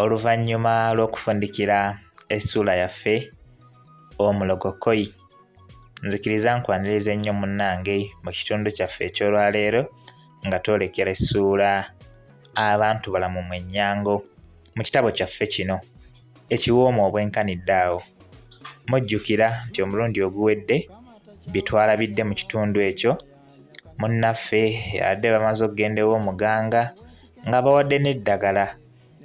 Oluvannyuma lw'okufundikira essuula yaffe omulogokkoyi, nzikiriza nkwaniriza ennyo munnange mu kitundu kyaffe eky'olwaleero nga twolekera essuula abantu balamu Mwenyango mu kitabo kyaffe kino ekiwooma obwenkanidde awo. Mujjukira nti omulundi oguwedde bye twalabidde mu kitundu ekyo, munnaffe yabadde bamaze okugenda ew'omuganga nga bawadde n'eddagala,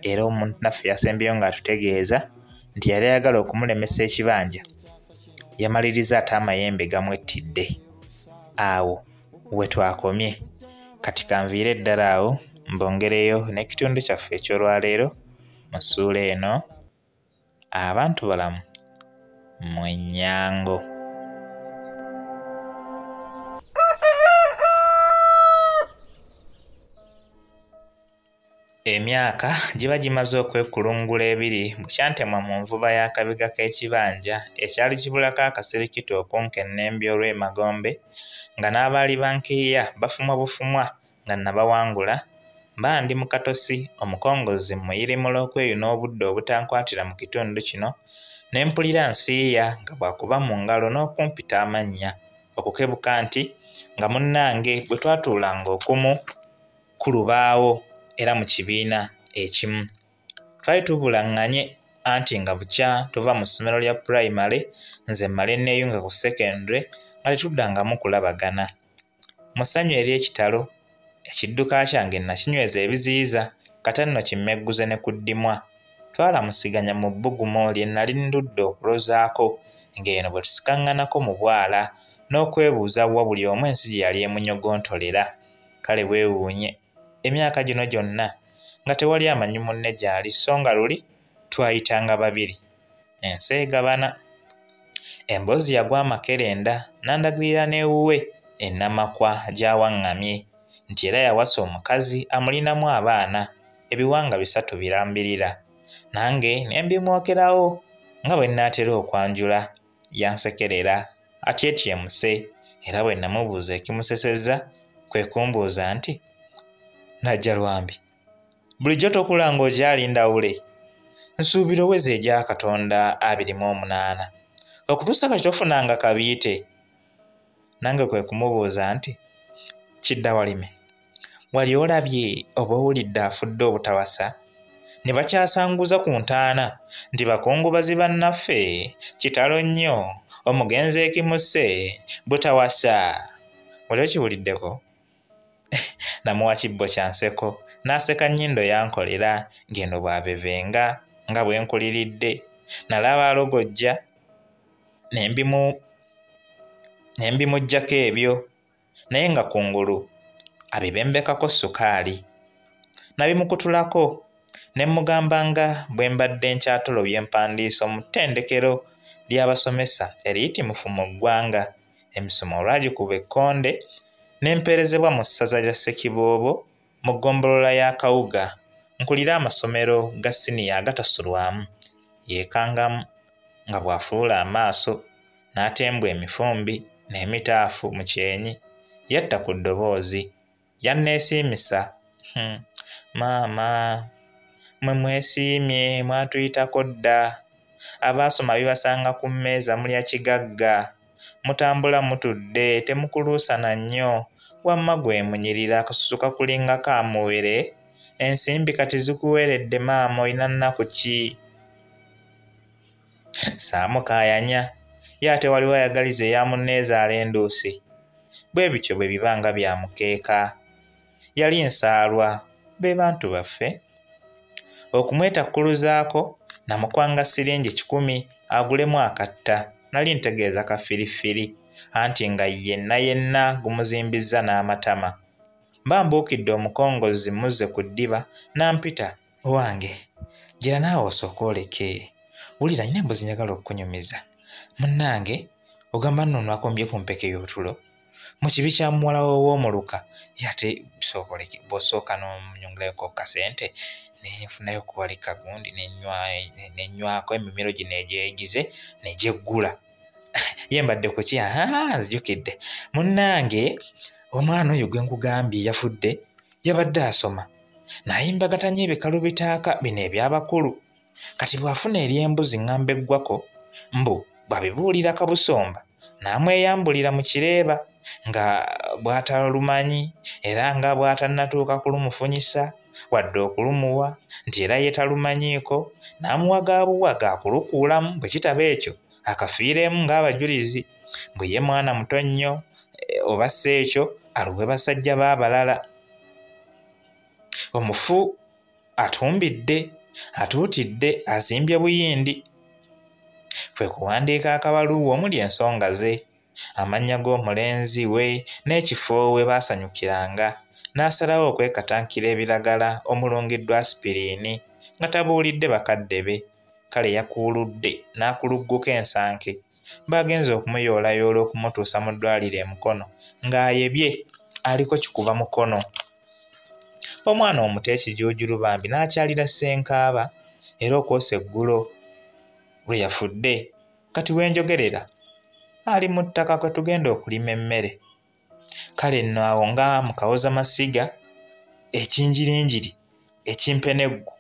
era omunnaffe yasembyeyo ng'atutegeeza nti yali ayagala okumulemesa ekibanja, yamaliriza ate amayembe gamwettidde. Awo we twakomye. Kati kanviire eddala awo mbongereyo n'ekitundu kyaffe eky'olwaleero mu ssuula eno abantu balamu Mwenyango. Emyaka giba gimaze okwekulungula ebiri bukyantemwa mu nvuba y'akabiga k'ekibanja ekyali kibulako akasirikiti okunkennembi olw'Emagombe, nga n'abaali bankeeya bafumwa bufumwa nga nabawangula mba ndi mu katosi omukongozi muyirimulo okweyuna obudde obutankwatira mu kitundu kino, ne mpulira nsiiya nga bwakuba mu ngalo n'okumpita amannya okukebuka nti nga munnange bwe twatuulanga okumu ku lubaawo era mu kibiina ekimu twali tubulaŋŋanye anti nga bukya tuva mu ssomero lya pulayimale nze mmale neeyunga ku sekendule nga tetuddangamu kulabagana. Mu ssanyu ery'ekitalo ekidduka kyange nakinyweza ebiziyiza kata nno kimmegguze ne ku ddimwa, twalamusiganya mu bbugumu lye nali ndudde okulozaako ng'eno bwe tusikaŋŋanako mu bwala n'okwebuuza wa buli omu ensi gye yali emunyogontolera. Kale weewuunye emyaka gino gyonna nga tewali amanyi munne gy'ali, so nga luli twayitanga babiri ensi egabana. Emboozi yagwa amakerenda n'andagirira n'ewuwe e Namakwa gy'awaŋŋamye nti era yawasa omukazi amulinamu abaana ebiwanga 3 birambirira. Nange ne mbimwokerawo nga bwe nnaatera okwanjula. Yansekerera atyemuse era bwe namubuuza ekimusesezza kwe kumbuuza nti Najjalwambi, bulijjo tokula ng'okyalinda wule? Nsuubira oweza egya Katonda 28 okutuusa kati tofunanga kabiite. Nange kwe kumubuuza nti kidda walime, wali olabye oba owulidde afudde obutawasa? Ne bakyasanguza ku ntaana nti bakungubazi bannaffe kitalo nnyo, omugenzi ekimuse butawasa. Wali okiwuliddeko? Namuwa kibbo kya nseko n'aseka nnyindo yankolera ng'eno bwabevenga nga bwe nkuliridde. Nalaba alogojja ne mbimuggyako ebyo, naye nga kungulu abibembekako sukaali. Nabimukutulako ne mmugamba nga bwe mbadde nkyatolobya empandiiso mu ttendekero ly'abasomesa eriyitimufu mu ggwanga. Emisomo olwagikuba ekkonde n'empeerezebwa mu ssaza lya Ssekiboobo mu ggombolola ya Kawuga. Nkulira amasomero ga siniya agatasulwamu. Yeekangamu nga bw'afuula amaaso n'atembwa emifumbi n'emitaafu mu kyenyi. Yatta ku ddoboozi yanneesiimisa. Maama, mwe mwesiimye mwatuyitako dda. Abaasoma bibasanga ku mmeeza mulya kigagga. Mutambula mutudde temukuluusana nnyo, wamma gwe munyirira akasusu kakulinga kaamuwere. Ensimbi kati zikuweeredde maama, olina nnaku ki? Saamukaayanya ye ate waliwo ayagaliza eya munneezaala enduusi. Bwe bityo bwe bibanga bya mukeeka. Yali nsaalwa be bantu baffe. Okumwetakkuluzaako namukwanga siringi 10 agulemu akatta. Nali ntegeeza kafirifiri anti nga yenna gumuzimbizza n'amatama. Mba mbuukidde omukongozi muzze ku ddiba n'ampita, owange gira naawe osooka oleke. Wulira nina embuzi njagala okukunyumiza. Munnange ogamba nno nwakombye ku mpeke y'otulo mu kibi kya muwala w'omuluka. Yate sooka oleke, bw'osooka n'omunyonguleko kasente nenfunayo kuwalika gundi nenywako emimiro gino egyegize negyeggula. Ye mbadde ku ki? Nzijukidde munnange omwana oyo gwe nkugambye yafudde yabadde asoma n'ayimbagatanya ebikalu bitaaka bino eby'abakulu kati bw'afuna ery'embuzi ŋŋamba eggwako mbu bw'abibuulira Kabusomba n'amweyambulira mu kireeba nga bw'atalumanyi era nga bw'atannatuuka kulumufunyisa wadde okulumuwa nti era ye talumanyiiko n'amuwa gaabuwaga akulukuulamu bwe kitaba ekyo akafiiremu ng'abajulizi bwe ye mwana muto nnyo oba si ekyo aluwe basajja b'abalala. Omufu atumbidde atuutidde azimbye buyindi kwe kuwandiika akabaluwa omuli ensonga ze amannya g'omulenzi we n'ekifo we baasanyukiranga n'asalawo okwekatankira ebiragala omulungiddwa asipiriini nga tabuulidde bakadde be. Kale yakuuludde n'akulugguka ensanke baagenze okumuyoolayola okumutuusa mu ddwaliro e Mukono ng'ayebye aliko kikuba mukono. Omwana omuto ekijuujulu bambi n'akyalira ssenkaaba era okwosa eggulo lwe yafudde kati wenjogerera ali mu ttaka kwe tugenda okulima emmere. Kale nno awo nga mu kawozamasiga ekinjirinjiri ekimpeneggu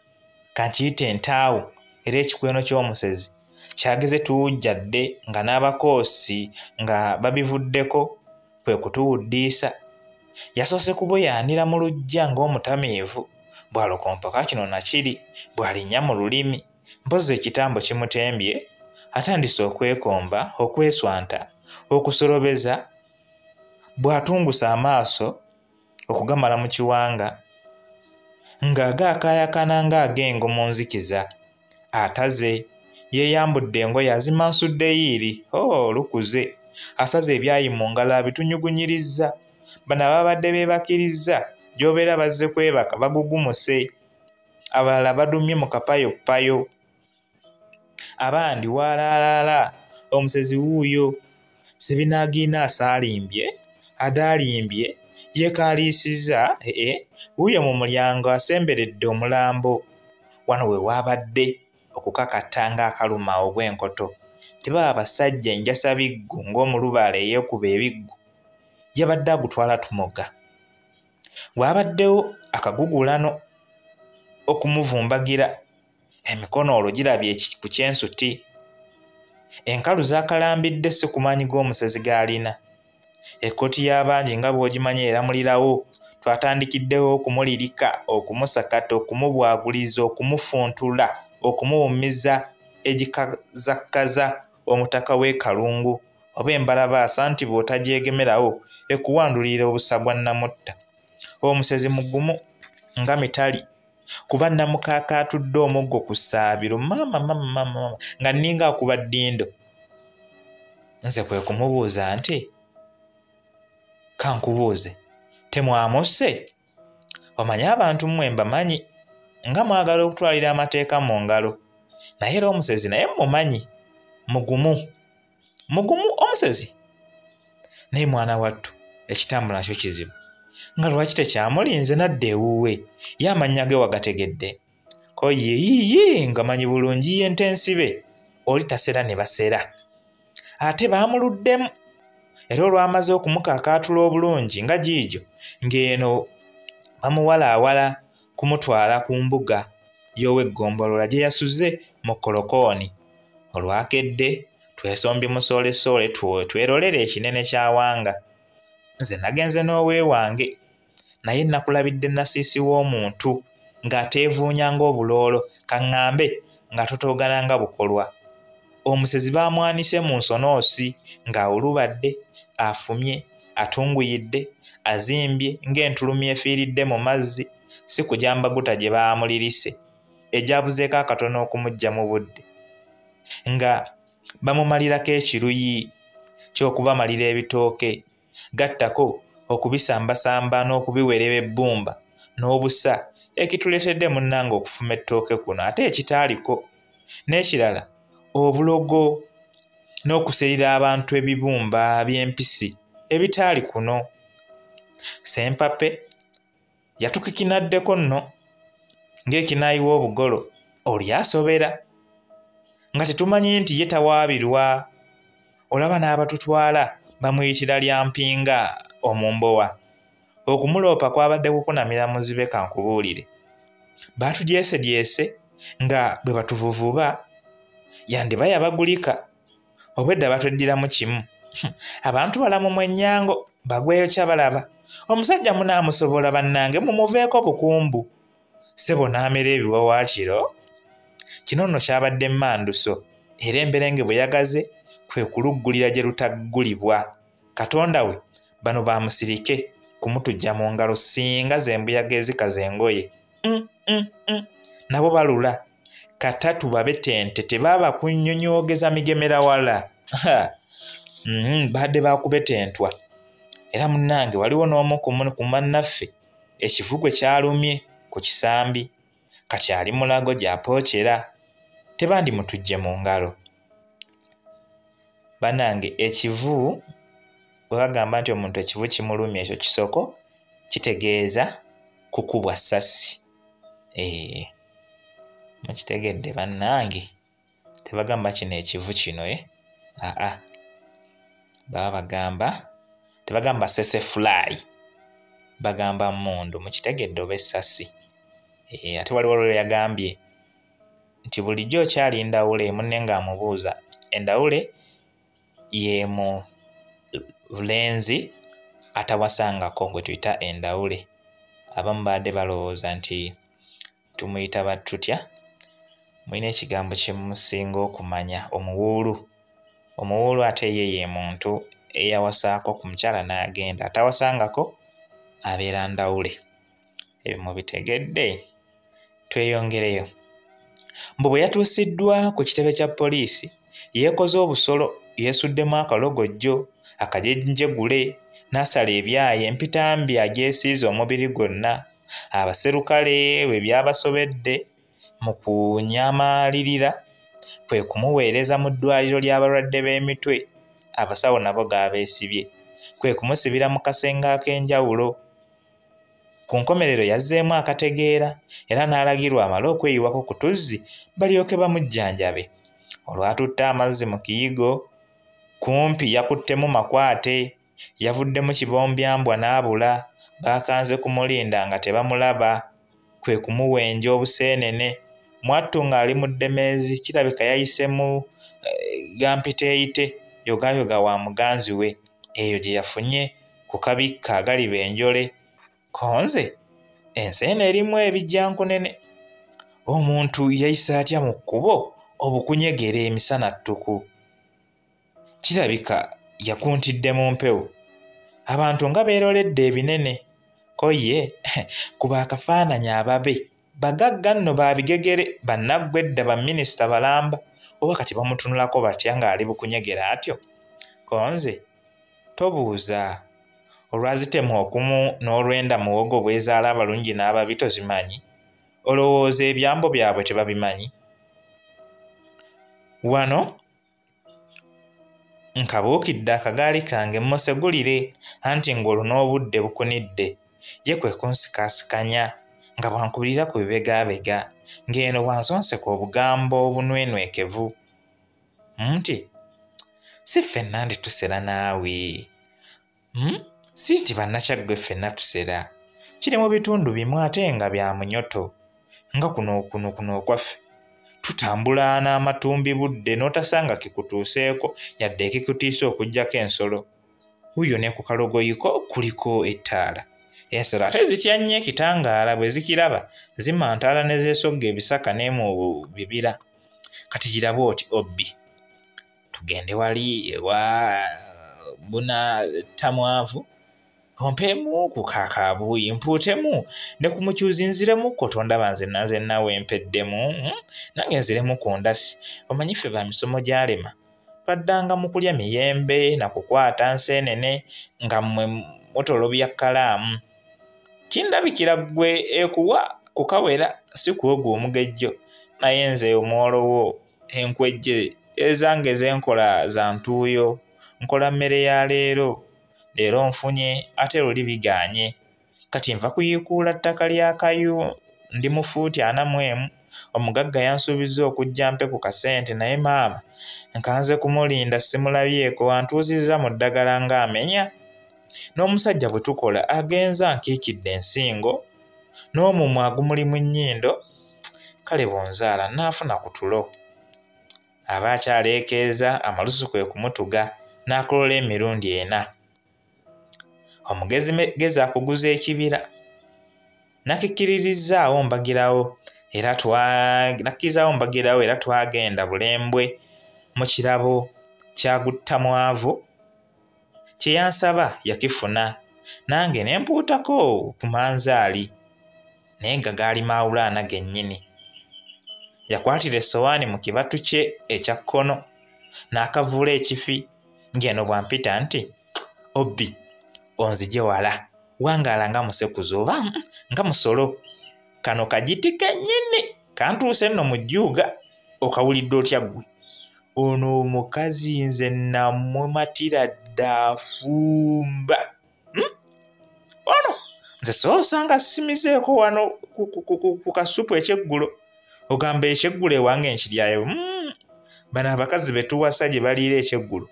kankiyita entaawo era ekikweno ky'omusezi kyageze tuwujjadde nga n'abakoosi nga babivuddeko kwe kutuwuddiisa. Yasoose kubuyaanira mu luggya ng'omutamiivu bw'alokompoka kino nakiri bw'alinnya mu lulimi mpozi ekitambo kimutembye atandise okwekomba okweswanta okusolobeza bw'atungusa amaaso okugamala mu kiwanga ng'agaakaayakana ng'agengo mu nzikiza. Ataze yeeyambudde engoye azimansudde yiiri lukuze asaze ebyayi mu ngalo abitunyugunyirizza. Bano ababadde beebakirizza gy'obeera bazze kwebaka bagugumuse abalala badumye mu kapayopayo abandi waalaalaala omusezi wuuyo Sebinaagiina asaalimbye adaalimbye yeekaaliisizza wuuyo mu mulyango asemberedde omulambo. Wano we waabadde okukakatta ng'akaluma ogw'enkoto tebaba basajja enjasabiggu ng'omulubaale eyeekuba ebiggu yabadde agutwala tumoga. Waabaddewo akagugulano okumuvumbagira emikono olwo girabye ku kyensuti. Enkalu zaakalambidde si kumaanyi g'omusezi g'alina. Ekkooti y'abangi nga bw'ogimanyi eramulirawo twatandikiddewo okumulirika okumusakata okumubwaguliza okumufuntula okumuwumiza egikazakkaza omutaka w'e Kalungu oba embalabaasa nti bw'otagyegemerawo ekuwandulira obusagwa nnamutta. Omusezi mugumu nga mitali kuba namukaakaatudde omuggo ku ssaabiro mama nga nninga akuba ddindo. Nze kwe kumubuuza nti kankubuuze temwamusse? Omanyi abantu mmwe mbamanyi nga mwagala okutwalira amateeka mu ngalo naye era omusezi naye mmumanyi mugumu omusezi naye mwana wattu ekitambo nakyo kizibu nga lwaki tekyamulinze nadda ewuwe ye amannya ge wagategedde ko yeyiyi nga manyi bulungi ye ntensibe oli tasera ne basera ate baamuluddemu era olwamaze okumukaakaatula obulungi nga giijo ng'eno bamuwalaawala kumutwala ku mbuga y'ow'eggombolola gye yasuze mu kolokooni. Olwakedde twesombye musoolesole twerolera ekinene kya Wanga. Nze nagenze n'oweewange naye nakulabidde nasiisi w'omuntu ng'ateevuunya ng'obuloolo kaŋŋambe nga totoogana nga bukolwa. Omusezi baamwanise mu nsonoosi ng'awulubadde afumye atunguyidde azimbye ng'entulumi efiiridde mu mazzi si kujambaguta gye baamulirise egyabuzeeko akatono okumuggya mu budde nga bamumalirako ekiruyi ky'okubamalira ebitooke gattako okubisambasamba n'okubiwereba ebbumba n'obusa ekituleetedde munnange okufuma ettooke kuno ate ekitaaliko n'ekirala obulogo n'okuserira abantu ebibumba by'empisi ebitaali kuno. Sempape yatukikinaddeko nno ng'ekinaayiwa obugolo oli asobera nga tetumanyi nti ye tawaabirwa. Olaba n'abatutwala bamuyitira lya mpinga omumbowa Okumuloopa kwabadde kukunamira muzibe kankubuulire. Baatugyesedyese nga bwe batuvuvuba yandiba yabagulika obwedda batweddiramu kimu. Abantu balamu mu ennyango bagweyo kyabalaba. Omusajja munaamusobola bannange mumuveeko bukumbu. Ssebo n'amera ebiwawaatiro. Kino nno kyabadde mmanduso era emberenge bwe yagaze kwe kuluggulira gye lutaggulibwa. Katonda we bano bamusirike kumutujja mu ngalo singa zembuyaga ezikaza engoye. Nabo balula katatu babetente tebaaba kunnyonyoogeza migemera wala. Badde bakubetentwa. Era munnange waliwo n'omu ku mannaffe ekivugwe kyalumye ku kisambi kati ali mulago gy'apookera tebandi mutujje mu ngalo. Bannange ekivu bwe bagamba nti omuntu ekivu kimulumya ekyo kisoko kitegeeza kukubwa ssasi. Mukitegedde bannange tebagamba kino ekivu kino baba bagamba tebagamba sese fly bagamba mundu mukitegedde oba essasi. Ate waliwo lwe yagambye nti bulijjo okyali ndawule munne ng'amubuuza endawule ye mu bulenzi atawasangako gwe tuyita endawule. Abamu badde balowooza nti tumuyita batutya. Mulina ekigambo kye musinga okumanya omuwuulu. Omuwuulu ate ye muntu eyawasaako ku mukyala n'agenda atawasangako abeera ndawule. Ebyo mubitegedde. Tweyongereyo. Mbu bwe yatuusiddwa ku kitebe kya poliisi yeekoze obusolo yeesuddemu akalogojjo akajenjegule n'asala ebyayi empitambi agyesiiza omubiri gwonna. Abaserukale bwe byabasobedde mu kunyamaalirira kwe kumuweereza mu ddwaliro ly'abalwadde b'emitwe. Abasawo nabo gaabeesibye kwe kumusibira mu kasenge ak'enjawulo. Ku nkomerero yazzeemu akategeera era n'alagirwa amale okweyiwako ku tuzzi balyoke bamujjanjabe. Olwatutte amazzi mu kiyigo kumpi yakuttemu makwate. Yavuddemu kibombyambwa n'abula. Baakanze kumulinda nga tebamulaba kwe kumuwenja obuseenene. Mwattu ng'ali mu ddemeezi kirabika yayisemu gampiteeyite yogayoga wa muganzi we. Eyo gye yafunye ku kabikka agaliba enjole. Konze enseeno erimu ebijjankunene. Omuntu yayisa atya mu kkubo obukunyegera emisana ttuku. Kirabika yakuntidde mu mpewo. Abantu nga beeroledde ebinene. Ko ye kuba akafaananyi ababe bagagga nno babigegere bannaggwedda baminisita balamba oba kati bamutunulako batya ng'ali bukunyegera atyo. Konze tobuuza olwazitemu okumu n'olwenda muwogo bwezaala abalungi n'ababi tozimanyi. Olowooza ebyambo byabwe tebabimanyi. Wano nkabuukidde akagaali kange mmusegulire anti ng'olwo n'obudde bukunidde. Ye kwe kunsikaasikanya nga bwankubirira ku bibegaabega ng'eno bwansonseka obugambo obunwenwekevu nti si ffenna ndi tusera naawe. Si nti bannakyaggwe ffenna tusera. Kiri mu bitundu bimu ate nga bya munyoto nga kuno okwaffe. Tutambula n'amatumbi budde n'otasanga kikutuuseeko yadde ekikutiisa okuggyako ensolo. Wuyo ne ku kalogoyiko kuliko ettaala. Ensolo ate zitya nnyo ekitangaala bwe zikiraba zimantaala ne zeesogga ebisaka n'emu bibira. Kati giraba oti obbi. Tugende wali ewa buna tamwavu ompeemu ku kaakaabuuyi mpuutemu ne ku mukyuzi nziremu kotondaba nzenna wempeddemu nange nziremu ku ndasi. Omanyi ffe ba misomo gyalema twaddanga mu kulya miyembe na kukwata nseenene nga mmwe mutolobya kkalaamu. Kindabikira ggwe ekuwa kukawera si kwogwo omugejjo naye nze omwolowo enkwejje ezange zenkola za ntuuyo nkola mmere ya leero nfunye ate luli biganye. Kati nva kuyiikuula ttaka lya kayu ndi mu fuuti 41. Omugagga yansuubiza okujja mpe ku kasente naye maama nkanze kumulinda simulabyeko antuuzizza mu ddagala ng'amenya. n'omusajja bwe tukola agenza nkiikidde ensingo n'omumwa agumuli mu nnyindo kale bonzaala naafuna ku tulo aba akyaleekeeza amalusu kwe kumutuga n'akolola emirundi 4 omugezi gezi akuguza ekibira nakkiririzaawo mbagirawo era twagenda bulembwe mu kirabo kya Guttamwavu kye yansaba yakifuna nange ne mpuutako ku manzaali naye nga gaali Maulana gennyini. Yakwatira essowaani mu kibatu kye ekya kkono n'akavuula ekifi ng'eno bwampita nti obbi onzije wala wangaala nga musekuzo oba nga musolo kano kagiti kennyini kantuuse nno mu jjuuga okawulidde otya ggwe ono omukazi nze namumatira ddafumba ono nze soosanga simizeeko wano ku kasupu ekyeggulo ogamba ekyeggulo ewange nkiryayo bano abakazi be tuwasa gye baliira ekyeggulo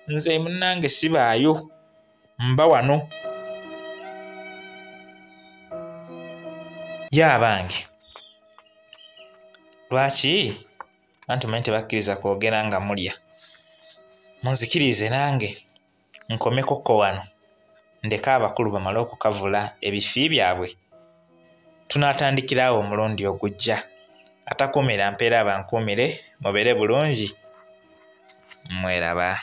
nze munnange sibaayo mba wano y'abange lwaki anti manyi tebakkiriza kwogera nga mulya munzikirize nange nkomekokko wano ndeke abakulu bamale okukavula ebifi byabwe tunaatandikirawo omulundi ogujja atakuumira mpeera abankuumire mubeere bulungi mweraba.